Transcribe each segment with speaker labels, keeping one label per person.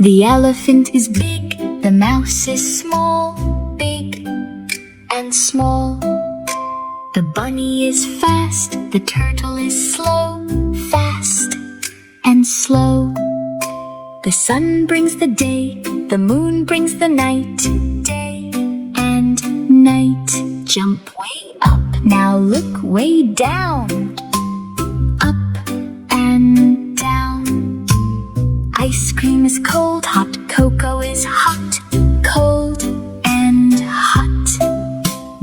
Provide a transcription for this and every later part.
Speaker 1: The elephant is big, the mouse is small, big and small. The bunny is fast, the turtle is slow, fast and slow. The sun brings the day, the moon brings the night, day and night. Jump way up, now look way down, up and down. Ice cream is cold, hot cocoa is hot, cold and hot.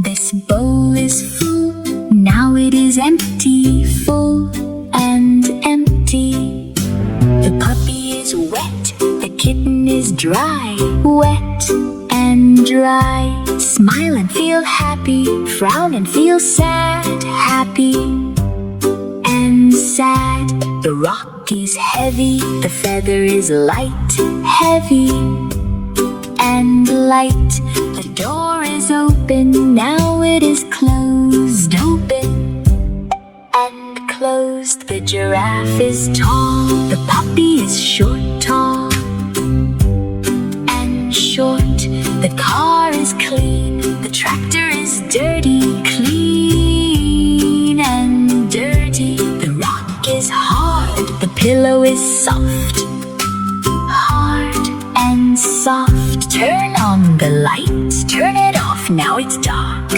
Speaker 1: This bowl is full, now it is empty, full and empty. The puppy is wet, the kitten is dry, wet and dry. Smile and feel happy, frown and feel sad, happy and sad. The rock is heavy, the feather is light, heavy and light. The door is open, now it is closed, open and closed. The giraffe is tall, the puppy is short, tall and short. The car is clean, the tractor is dirty, clean and dirty. The rock is hard, the pillow is soft, hard and soft. Turn on the light, turn it off, now it's dark,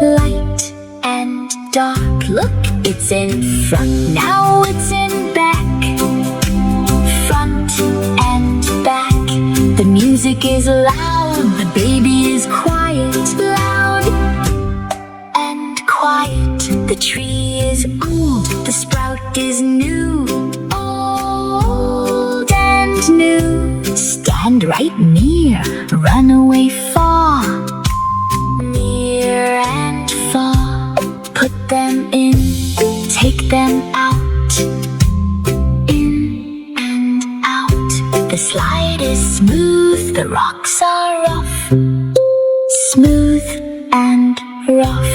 Speaker 1: light and dark. Look, it's in front, now it's in back, front and back. The music is loud, the baby is quiet, loud and quiet. The tree is old, the sprout is new, old and new. Stand right near, run away far, near and far. Put them in, take them out, in and out. The slide is smooth, the rocks are rough, smooth and rough.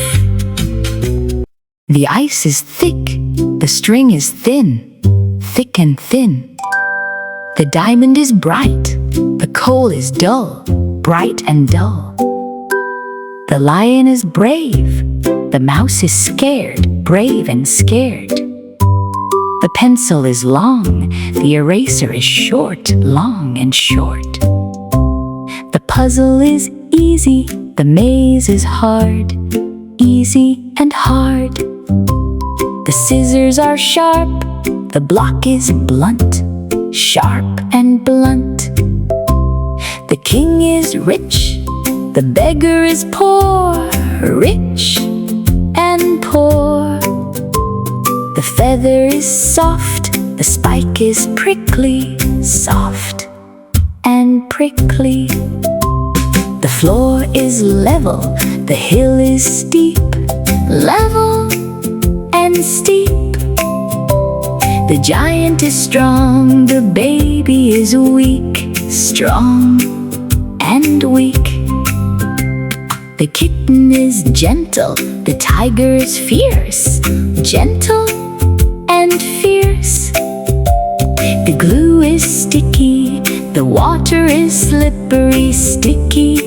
Speaker 1: The ice is thick, the string is thin, thick and thin. The diamond is bright, the coal is dull, bright and dull. The lion is brave, the mouse is scared, brave and scared. The pencil is long, the eraser is short, long and short. The puzzle is easy, the maze is hard, easy and hard. The scissors are sharp, the block is blunt, sharp and blunt. The king is rich, the beggar is poor, rich and poor. The feather is soft, the spike is prickly, soft and prickly. The floor is level, the hill is steep, level and steep. The giant is strong, the baby is weak, strong and weak. The kitten is gentle, the tiger is fierce, gentle and fierce. The glue is sticky, the water is slippery, sticky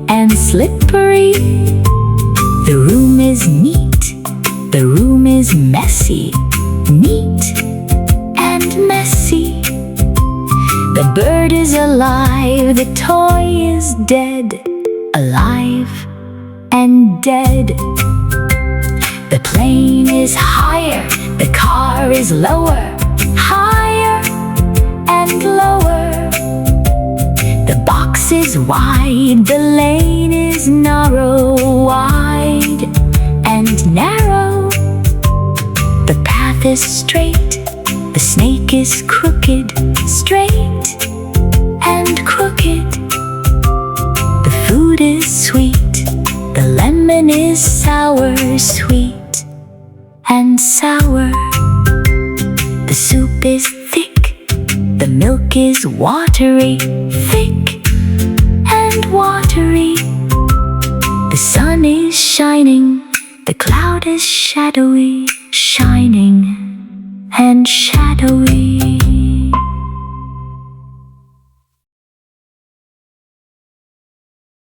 Speaker 1: and slippery. The room is neat, the room is messy, neat and messy. The bird is alive, the toy is dead, alive and dead. The plane is higher, the car is lower, higher and lower. The box is wide, the lane is narrow, wide and narrow. The path is straight, the snake is crooked, straight and crooked. The food is sweet, the lemon is sour, sweet and sour. The soup is thick, the milk is watery, thick and watery. The sun is shining, the cloud is shadowy, shining and shadowy.